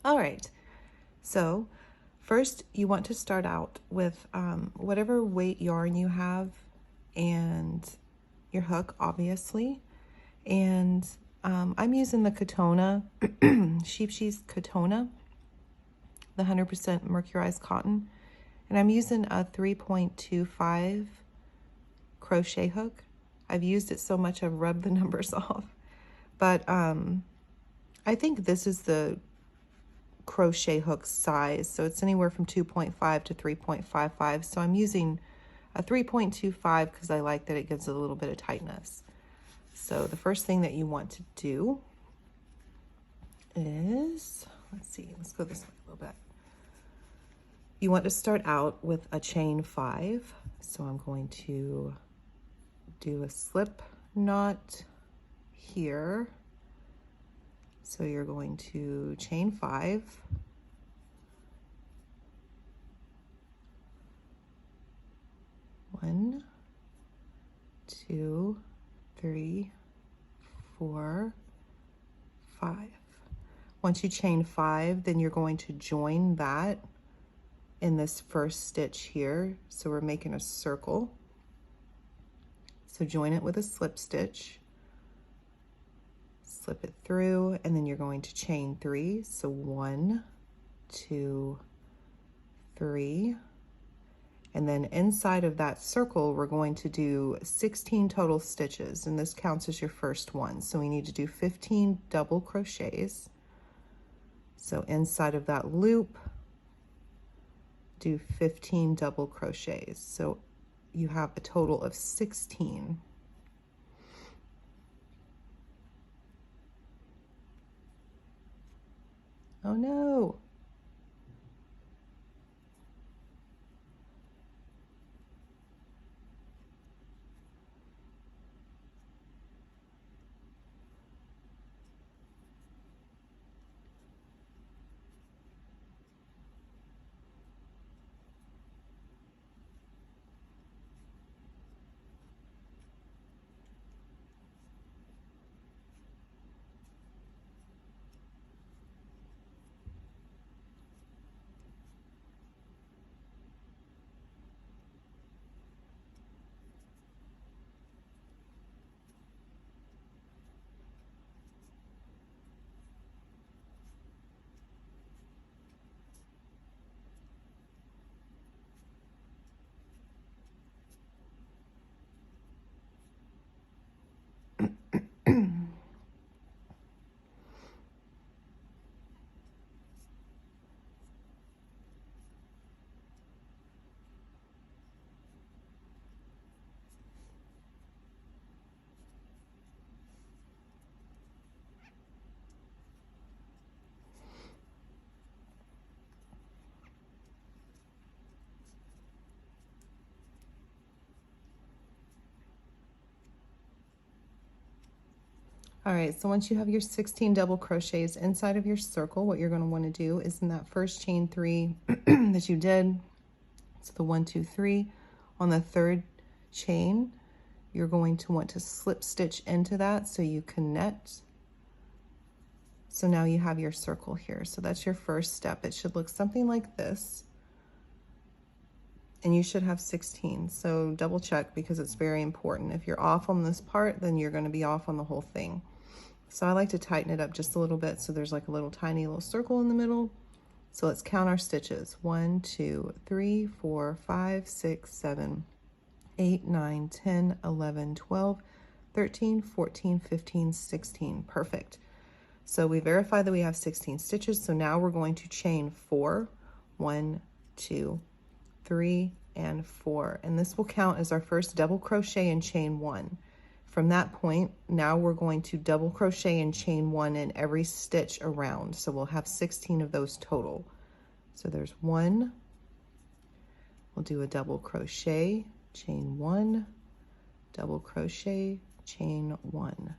All right, so first you want to start out with whatever weight yarn you have and your hook, obviously. And I'm using the Katona, Sheep Sheath Katona, the 100% mercurized cotton. And I'm using a 3.25 crochet hook. I've used it so much I've rubbed the numbers off. But I think this is the crochet hook size. So it's anywhere from 2.5 to 3.55. So I'm using a 3.25 because I like that it gives it a little bit of tightness. So the first thing that you want to do is, let's go this way a little bit. You want to start out with a chain 5. So I'm going to do a slip knot here. So you're going to chain 5. One, 2, 3, 4, 5. Once you chain 5, then you're going to join that in this first stitch here. So we're making a circle. So join it with a slip stitch, slip it through, and then you're going to chain 3. So 1, 2, 3. And then inside of that circle, we're going to do 16 total stitches, and this counts as your first one. So we need to do 15 double crochets. So inside of that loop, do 15 double crochets. So you have a total of 16. Oh no. All right, so once you have your 16 double crochets inside of your circle, what you're going to want to do is in that first chain 3 that you did, so the 1, 2, 3, on the third chain, you're going to want to slip stitch into that so you connect. So now you have your circle here. So that's your first step. It should look something like this. And you should have 16. So double check because it's very important. If you're off on this part, then you're going to be off on the whole thing. So I like to tighten it up just a little bit so there's like a little tiny little circle in the middle. So let's count our stitches. 1, 2, 3, 4, 5, 6, 7, 8, 9, 10, 11, 12, 13, 14, 15, 16. Perfect. So we verified that we have 16 stitches. So now we're going to chain 4. 1, 2, 3, and 4. And this will count as our first double crochet and chain 1. From that point, now we're going to double crochet and chain 1 in every stitch around. So we'll have 16 of those total. So there's 1. We'll do a double crochet, chain 1, double crochet, chain 1,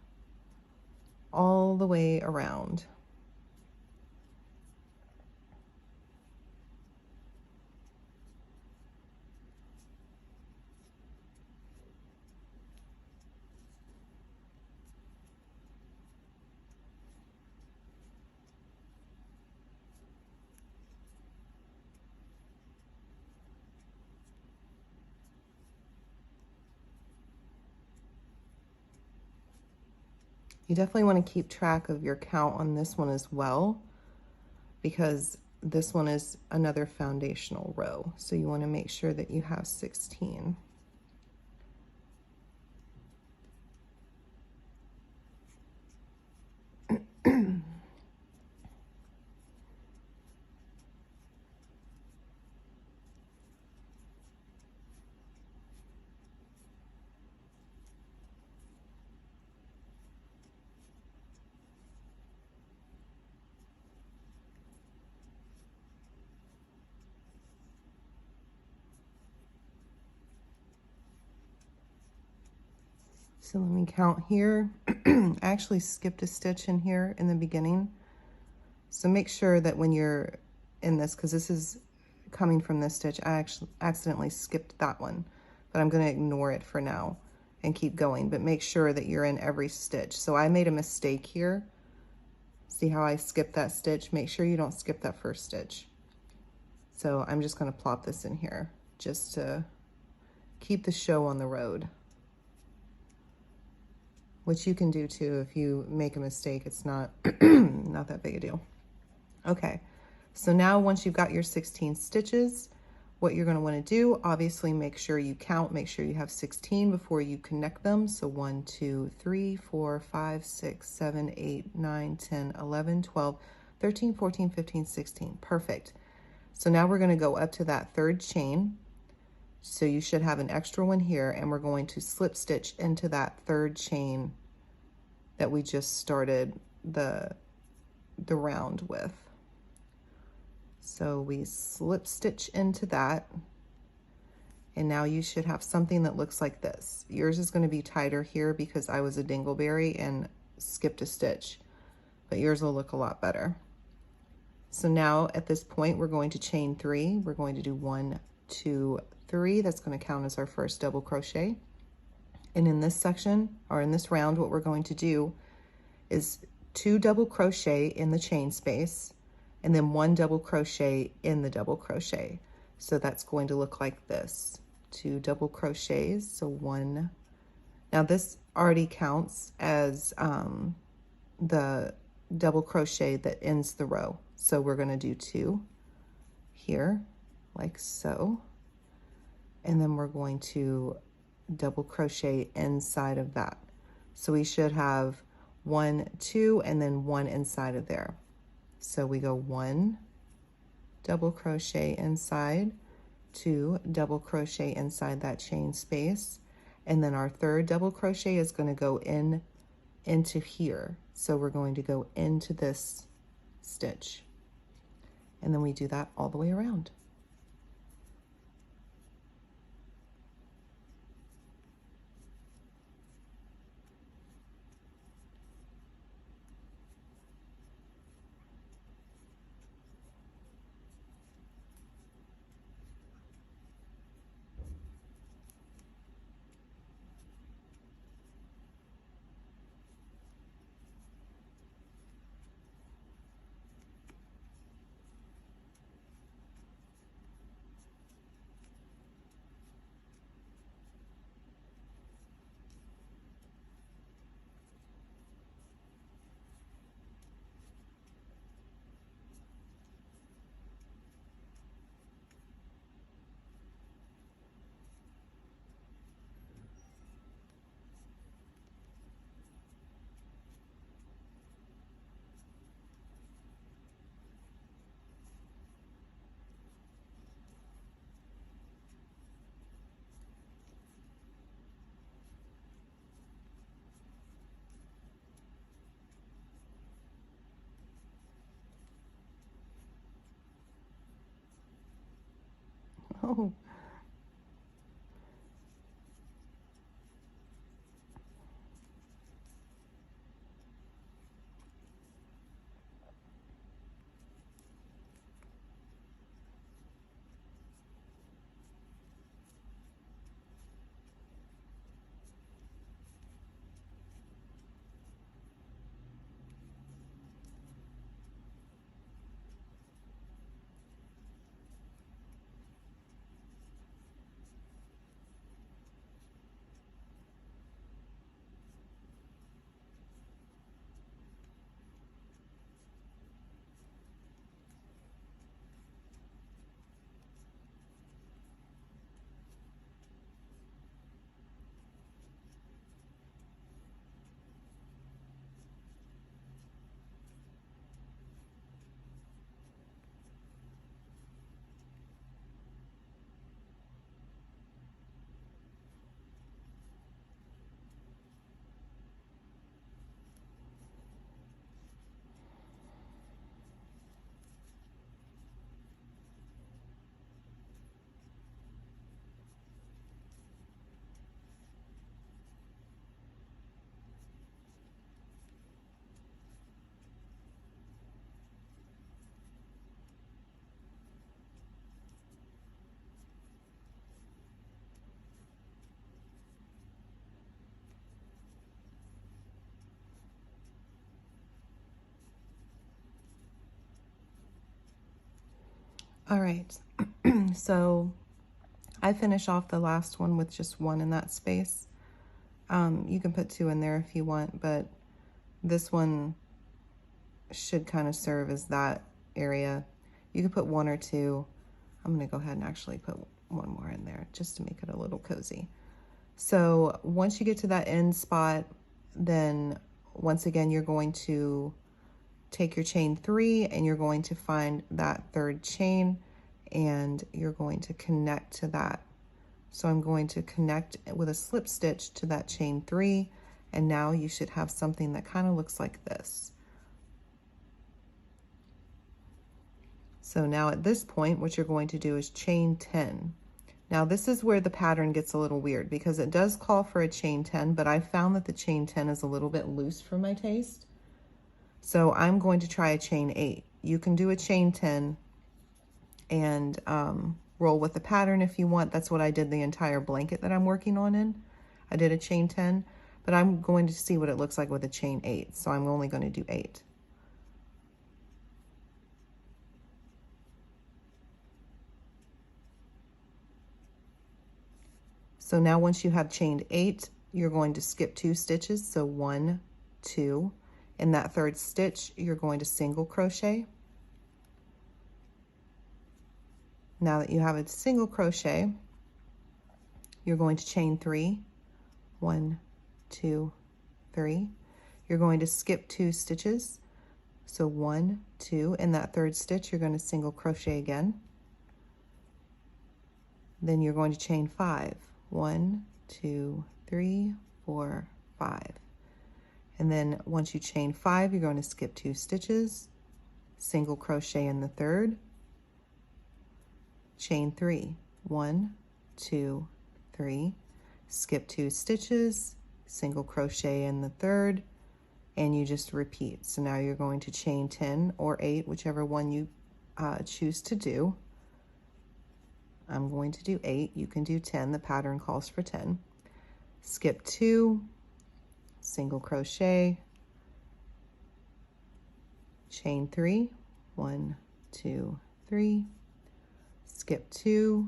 all the way around. You definitely want to keep track of your count on this one as well, because this one is another foundational row. So you want to make sure that you have 16. So let me count here. I actually skipped a stitch in here in the beginning. So make sure that when you're in this, because this is coming from this stitch, I actually accidentally skipped that one, but I'm going to ignore it for now and keep going. But make sure that you're in every stitch. So I made a mistake here. See how I skipped that stitch? Make sure you don't skip that first stitch. So I'm just going to plop this in here just to keep the show on the road, which you can do too if you make a mistake. It's not not that big a deal. Okay, so now once you've got your 16 stitches, what you're going to want to do, obviously make sure you count, make sure you have 16 before you connect them. So 1, 2, 3, 4, 5, 6, 7, 8, 9, 10, 11, 12, 13, 14, 15, 16. Perfect. So now we're going to go up to that third chain. So you should have an extra one here, and we're going to slip stitch into that third chain that we just started the round with. So we slip stitch into that, and now you should have something that looks like this. Yours is going to be tighter here because I was a dingleberry and skipped a stitch, but yours will look a lot better. So now at this point, we're going to chain 3. We're going to do 1, 2, 3. That's going to count as our first double crochet. And in this section, or in this round, what we're going to do is 2 double crochet in the chain space, and then 1 double crochet in the double crochet. So that's going to look like this. 2 double crochets, so 1. Now this already counts as the double crochet that ends the row. So we're going to do 2 here, like so. And then we're going to double crochet inside of that. So we should have 1, 2, and then 1 inside of there. So we go 1 double crochet inside, 2 double crochet inside that chain space, and then our third double crochet is going to go into here. So we're going to go into this stitch, and then we do that all the way around. Oh, All right, so I finish off the last one with just one in that space. You can put two in there if you want, but this one should kind of serve as that area. You could put one or two. I'm going to go ahead and actually put one more in there just to make it a little cozy. So once you get to that end spot, then once again, you're going to take your chain 3 and you're going to find that third chain and you're going to connect to that. So I'm going to connect with a slip stitch to that chain 3, and now you should have something that kind of looks like this. So now at this point, what you're going to do is chain 10. Now this is where the pattern gets a little weird because it does call for a chain 10, but I found that the chain 10 is a little bit loose for my taste. So I'm going to try a chain 8. You can do a chain 10 and roll with the pattern if you want. That's what I did the entire blanket that I'm working on in. I did a chain 10, but I'm going to see what it looks like with a chain 8. So I'm only going to do 8. So now once you have chained 8, you're going to skip 2 stitches. So 1, 2. In that third stitch, you're going to single crochet. Now that you have a single crochet, you're going to chain 3. 1, 2, 3. You're going to skip 2 stitches. So 1, 2. In that third stitch, you're going to single crochet again. Then you're going to chain 5. 1, 2, 3, 4, 5. And then once you chain 5, you're going to skip 2 stitches, single crochet in the third, chain 3. 1, 2, 3, skip 2 stitches, single crochet in the third, and you just repeat. So now you're going to chain 10 or 8, whichever one you choose to do. I'm going to do 8. You can do 10. The pattern calls for 10. Skip 2, single crochet, chain 3. 1, 2, 3. Skip 2,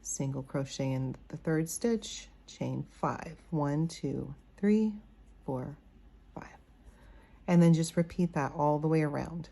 single crochet in the third stitch, chain 5. 1, 2, 3, 4, 5. And then just repeat that all the way around.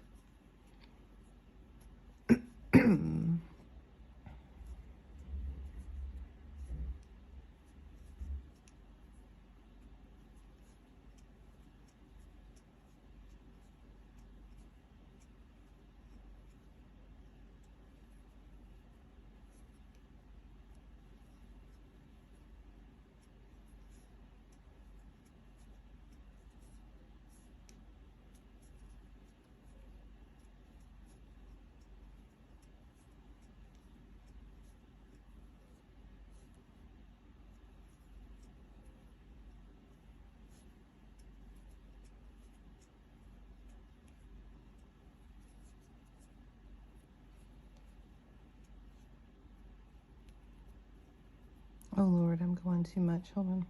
Oh Lord, I'm going too much. Hold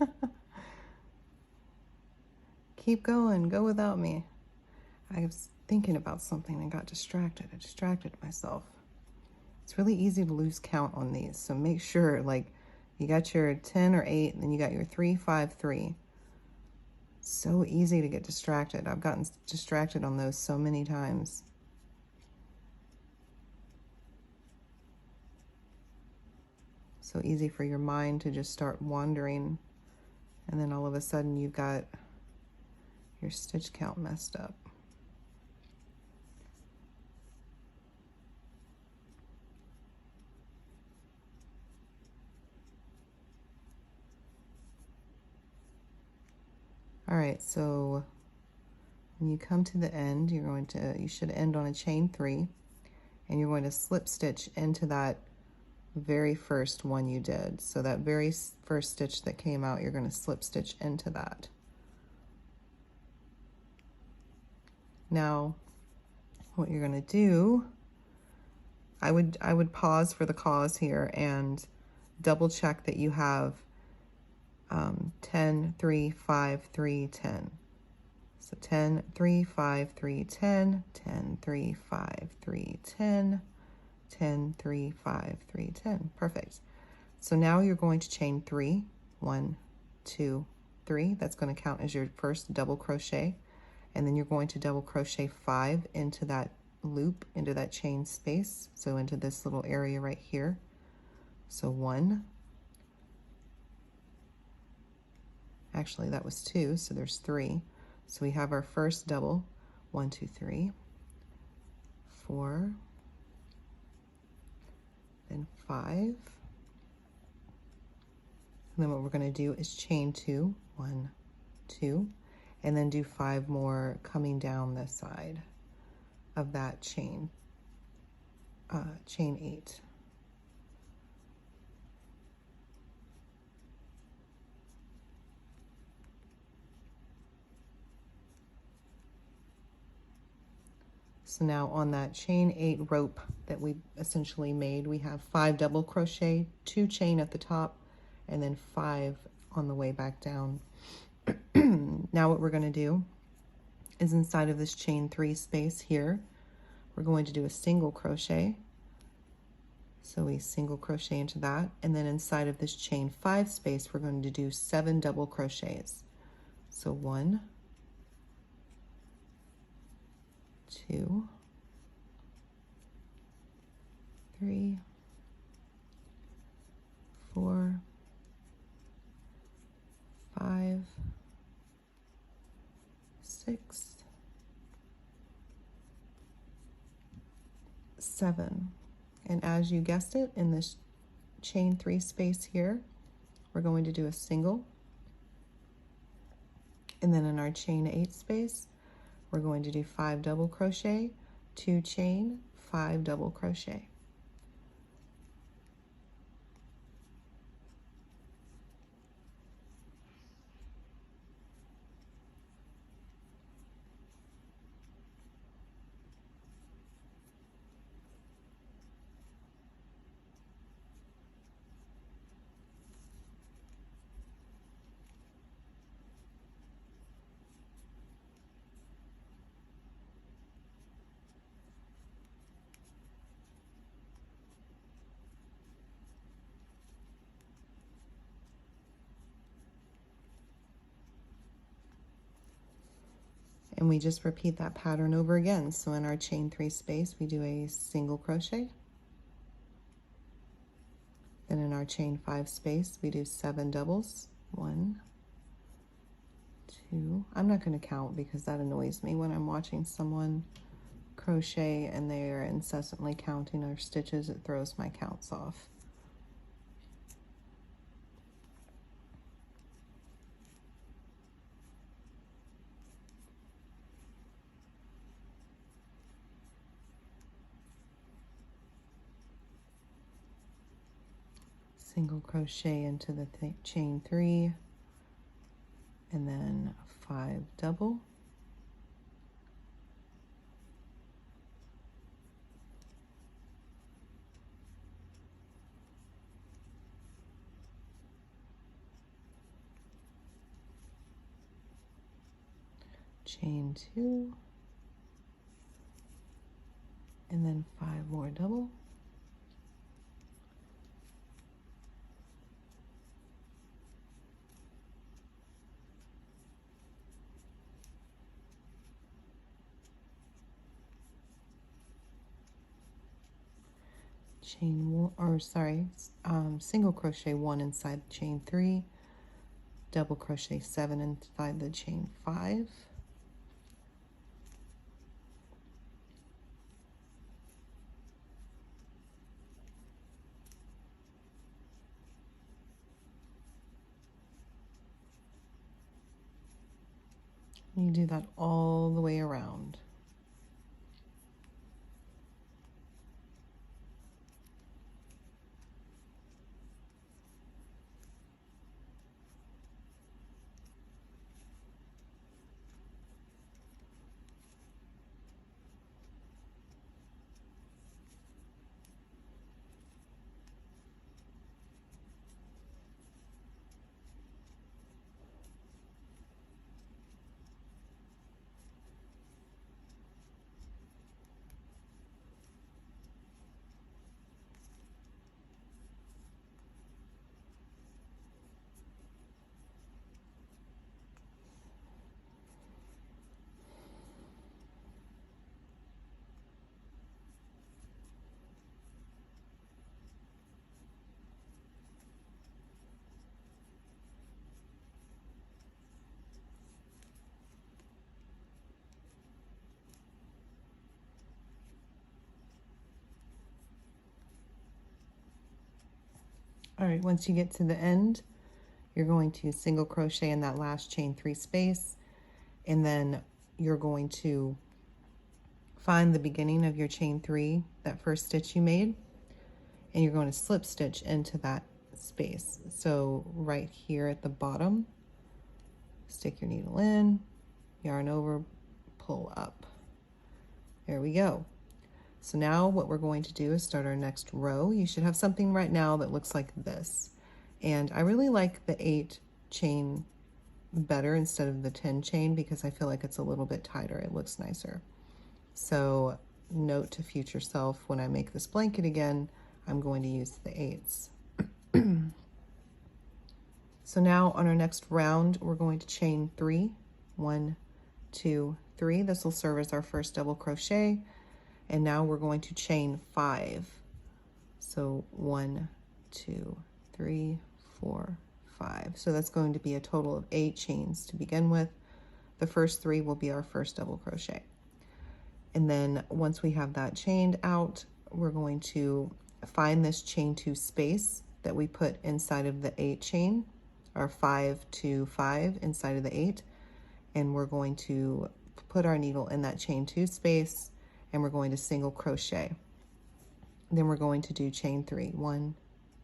on. Keep going. Go without me. I was thinking about something and got distracted. I distracted myself. It's really easy to lose count on these, so make sure, like, you got your 10 or 8, and then you got your 3, 5, 3. So easy to get distracted. I've gotten distracted on those so many times. So easy for your mind to just start wandering, and then all of a sudden you've got your stitch count messed up. All right, so when you come to the end, you should end on a chain 3, and you're going to slip stitch into that very first one you did. So that very first stitch that came out, you're going to slip stitch into that. Now, what you're going to do, I would pause for the cause here and double check that you have 10, 3, 5, 3, 10. So 10, 3, 5, 3, 10, 10, 3, 5, 3, 10. 10, 3, 5, 3, 10. Perfect. So now you're going to chain 3, 1, 2, 3. That's going to count as your first double crochet. And then you're going to double crochet 5 into that loop, into that chain space. So into this little area right here. So 1. Actually, that was 2, so there's 3. So we have our first double. 1, 2, 3, 4, then 5. And then what we're going to do is chain 2, 1, 2, and then do 5 more coming down the side of that chain, chain 8. So now on that chain 8 rope that we essentially made, we have 5 double crochet, 2 chain at the top, and then 5 on the way back down. Now what we're going to do is inside of this chain 3 space here, we're going to do a single crochet. So we single crochet into that, and then inside of this chain 5 space, we're going to do 7 double crochets. So 1, 2, 3, 4, 5, 6, 7. And as you guessed it, in this chain 3 space here, we're going to do a single. And then in our chain 8 space, we're going to do 5 double crochet, 2 chain, 5 double crochet. And we just repeat that pattern over again. So in our chain 3 space, we do a single crochet. Then in our chain 5 space, we do 7 doubles. 1, 2. I'm not going to count because that annoys me when I'm watching someone crochet and they are incessantly counting their stitches. It throws my counts off. Single crochet into the chain 3, and then 5 double, chain 2, and then 5 more double, chain 1, or sorry, single crochet 1 inside the chain 3, double crochet 7 inside the chain 5, you do that all the way around. All right, once you get to the end, you're going to single crochet in that last chain 3 space, and then you're going to find the beginning of your chain 3, that first stitch you made, and you're going to slip stitch into that space. So right here at the bottom, stick your needle in, yarn over, pull up. There we go. So now what we're going to do is start our next row. You should have something right now that looks like this. And I really like the 8 chain better instead of the 10 chain because I feel like it's a little bit tighter. It looks nicer. So note to future self, when I make this blanket again, I'm going to use the 8s. So now on our next round, we're going to chain 3. 1, 2, 3. This will serve as our first double crochet. And now we're going to chain 5. So 1, 2, 3, 4, 5. So that's going to be a total of 8 chains to begin with. The first 3 will be our first double crochet. And then once we have that chained out, we're going to find this chain 2 space that we put inside of the 8 chain, our 5 to 5 inside of the 8. And we're going to put our needle in that chain 2 space, and we're going to single crochet. Then we're going to do chain 3. 1,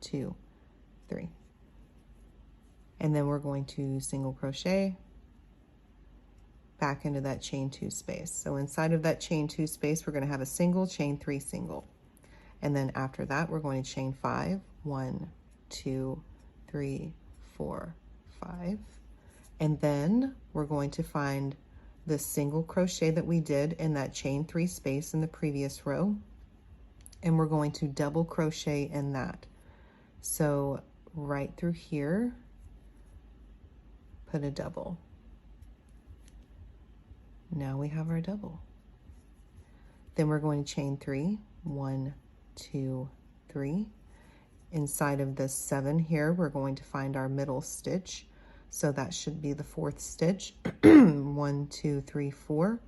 2, 3. And then we're going to single crochet back into that chain 2 space. So inside of that chain 2 space, we're going to have a single, chain 3, single. And then after that, we're going to chain 5. 1, 2, 3, 4, 5. And then we're going to find the single crochet that we did in that chain 3 space in the previous row, and we're going to double crochet in that. So right through here, put a double. Now we have our double. Then we're going to chain 3. 1, 2, 3. Inside of this 7 here, we're going to find our middle stitch. So that should be the 4th stitch. 1, 2, 3, 4.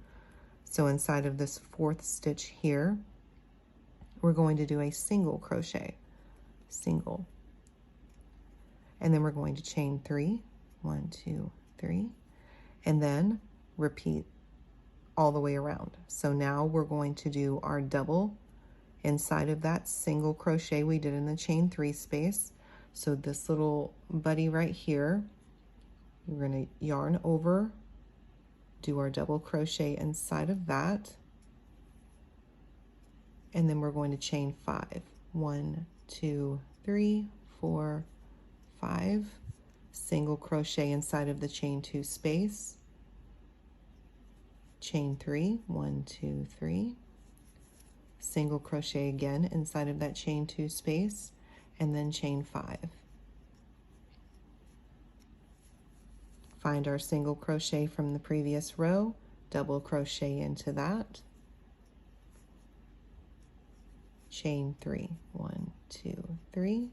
So inside of this 4th stitch here, we're going to do a single crochet, single. And then we're going to chain 3. 1, 2, 3. And then repeat all the way around. So now we're going to do our double inside of that single crochet we did in the chain 3 space. So this little buddy right here, we're going to yarn over, do our double crochet inside of that, and then we're going to chain 5. 1, 2, 3, 4, 5. Single crochet inside of the chain 2 space, chain 3. 1, 2, 3. Single crochet again inside of that chain 2 space, and then chain 5. Find our single crochet from the previous row, double crochet into that, chain 3. 1, 2, 3.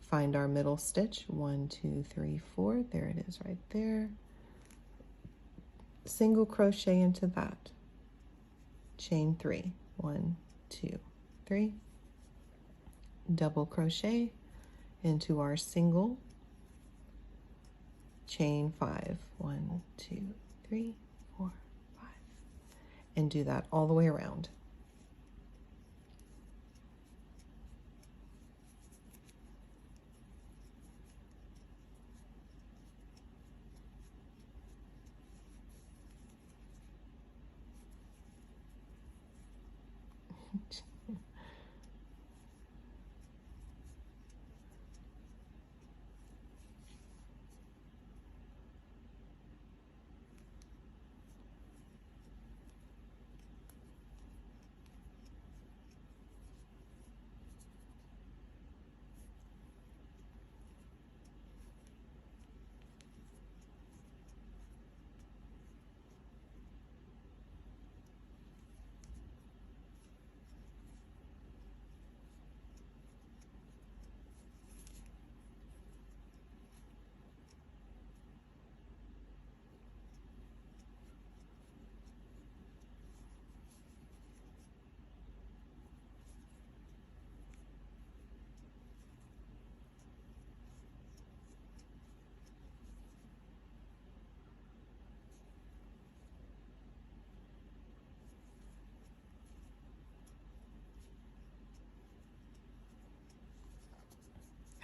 Find our middle stitch. 1, 2, 3, 4. There it is right there. Single crochet into that, chain 3. 1, 2, 3. Double crochet into our single, chain 5. 1, 2, 3, 4, 5. And do that all the way around.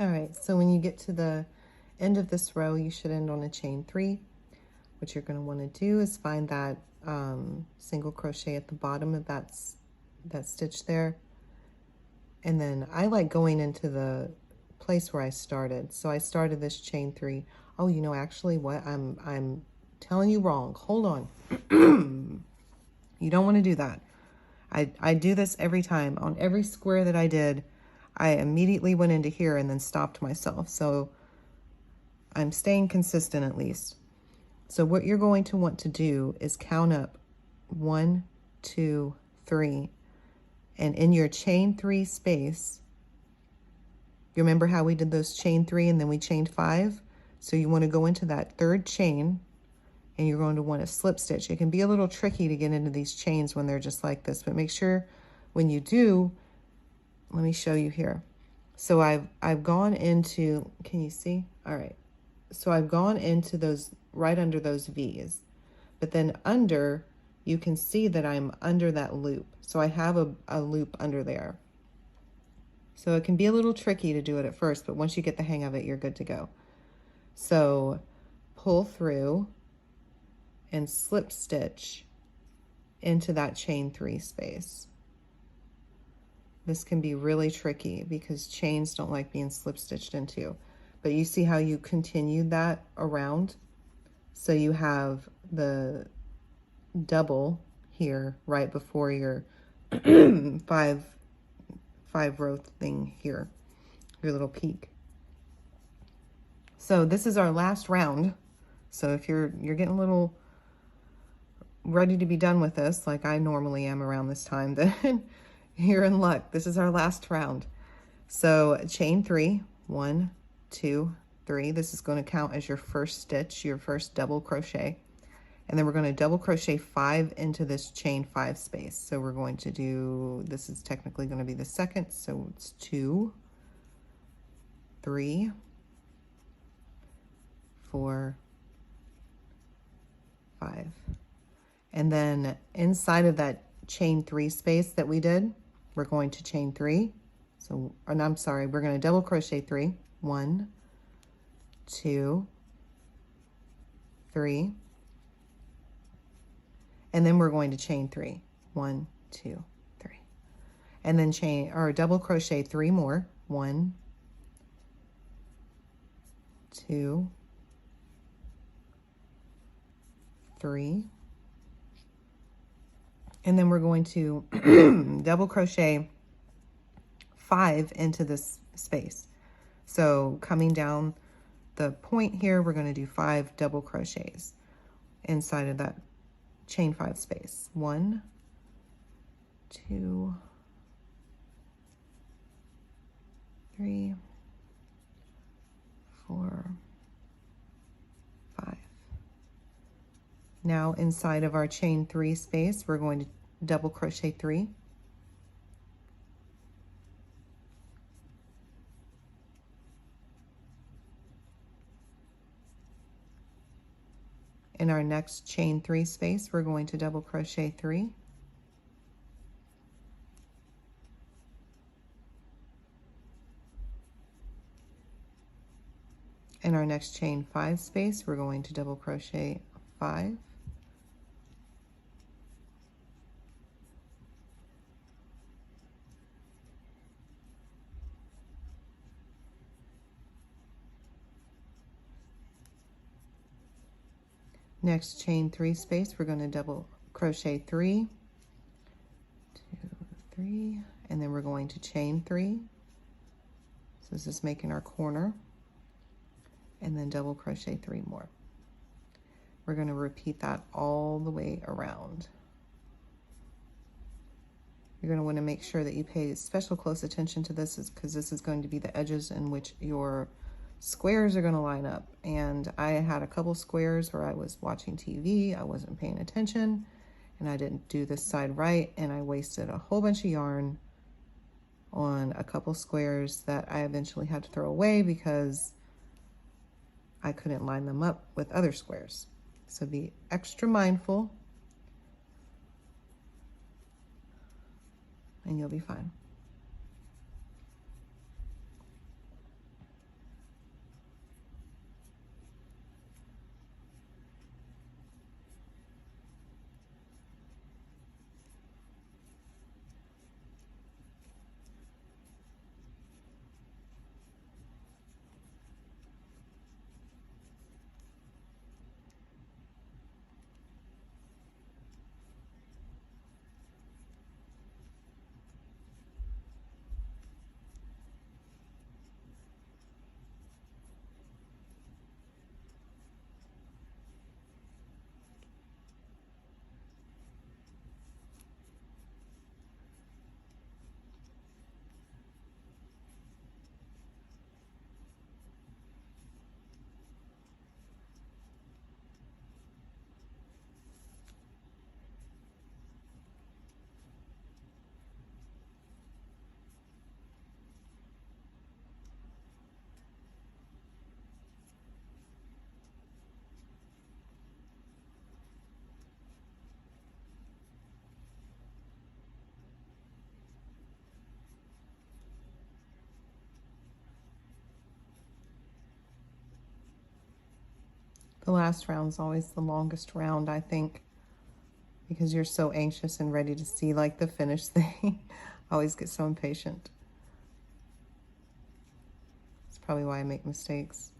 All right, so when you get to the end of this row, you should end on a chain 3. What you're going to want to do is find that single crochet at the bottom of that stitch there. And then I like going into the place where I started. So I started this chain 3. Oh, you know, actually what? I'm telling you wrong. Hold on. You don't want to do that. I do this every time. On every square that I did, I immediately went into here and then stopped myself. So I'm staying consistent at least. So what you're going to want to do is count up 1, 2, 3. And in your chain 3 space, you remember how we did those chain 3 and then we chained 5? So you want to go into that third chain and you're going to want to slip stitch. It can be a little tricky to get into these chains when they're just like this, but make sure when you do, let me show you here. So I've gone into, can you see? All right. So I've gone into those, right under those V's, but then under, you can see that I'm under that loop. So I have a loop under there. So it can be a little tricky to do it at first, but once you get the hang of it, you're good to go. So pull through and slip stitch into that chain 3 space. This can be really tricky because chains don't like being slip stitched into. But you see how you continued that around? So you have the double here right before your five row thing here, your little peak. So this is our last round. So if you're getting a little ready to be done with this, like I normally am around this time, then you're in luck. This is our last round. So chain 3, 1, 2, 3. This is going to count as your first stitch, your first double crochet. And then we're going to double crochet 5 into this chain 5 space. So we're going to do, this is technically going to be the second, so it's 2, 3, 4, 5. And then inside of that chain 3 space that we did, we're going to chain 3. So, and I'm sorry, we're going to double crochet 3. 1, 2, 3. And then we're going to chain 3. 1, 2, 3. And then chain or double crochet 3 more. 1, 2, 3. And then we're going to double crochet 5 into this space. So coming down the point here, we're going to do 5 double crochets inside of that chain 5 space. 1, 2, 3, 4, 5. Now inside of our chain 3 space, we're going to double crochet 3. In our next chain 3 space, we're going to double crochet 3. In our next chain 5 space, we're going to double crochet 5. Next chain 3 space, we're going to double crochet 3, 2, 3, and then we're going to chain 3. So this is making our corner, and then double crochet 3 more. We're going to repeat that all the way around. You're going to want to make sure that you pay special close attention to this, because this is going to be the edges in which your squares are going to line up. And I had a couple squares where I was watching TV, I wasn't paying attention, and I didn't do this side right, and I wasted a whole bunch of yarn on a couple squares that I eventually had to throw away because I couldn't line them up with other squares. So be extra mindful and you'll be fine. The last round's always the longest round, I think, because you're so anxious and ready to see like the finished thing. I always get so impatient. It's probably why I make mistakes.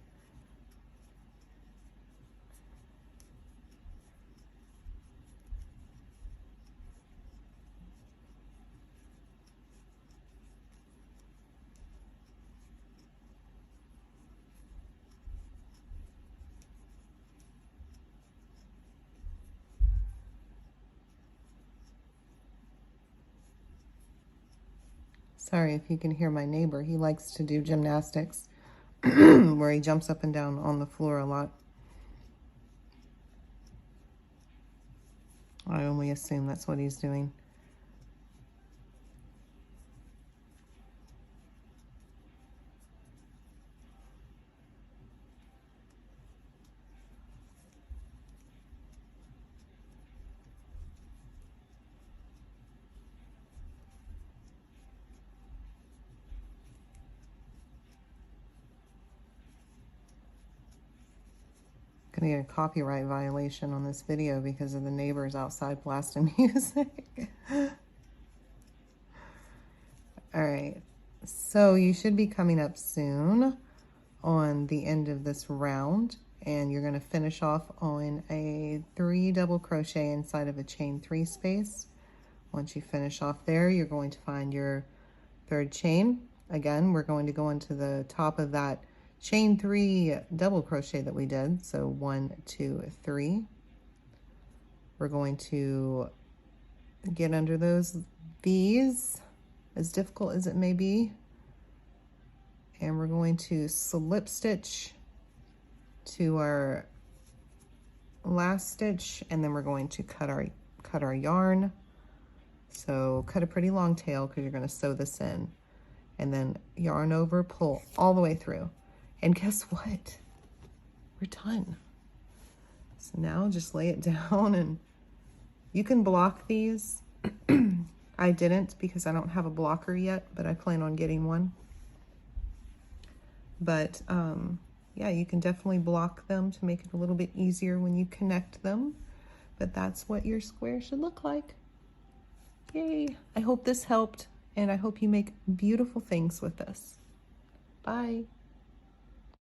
Sorry if you can hear my neighbor. He likes to do gymnastics where he jumps up and down on the floor a lot. I only assume that's what he's doing. Gonna get a copyright violation on this video because of the neighbors outside blasting music. All right, so you should be coming up soon on the end of this round, and you're going to finish off on a 3 double crochet inside of a chain 3 space. Once you finish off there, you're going to find your 3rd chain. Again, we're going to go into the top of that chain 3 double crochet that we did. So 1, 2, 3. We're going to get under those V's, as difficult as it may be, and we're going to slip stitch to our last stitch, and then we're going to cut our yarn. So cut a pretty long tail because you're going to sew this in, and then yarn over, pull all the way through, and guess what? We're done. So now just lay it down, and you can block these. I didn't because I don't have a blocker yet, but I plan on getting one. But yeah, you can definitely block them to make it a little bit easier when you connect them. But that's what your square should look like. Yay! I hope this helped, and I hope you make beautiful things with this. Bye.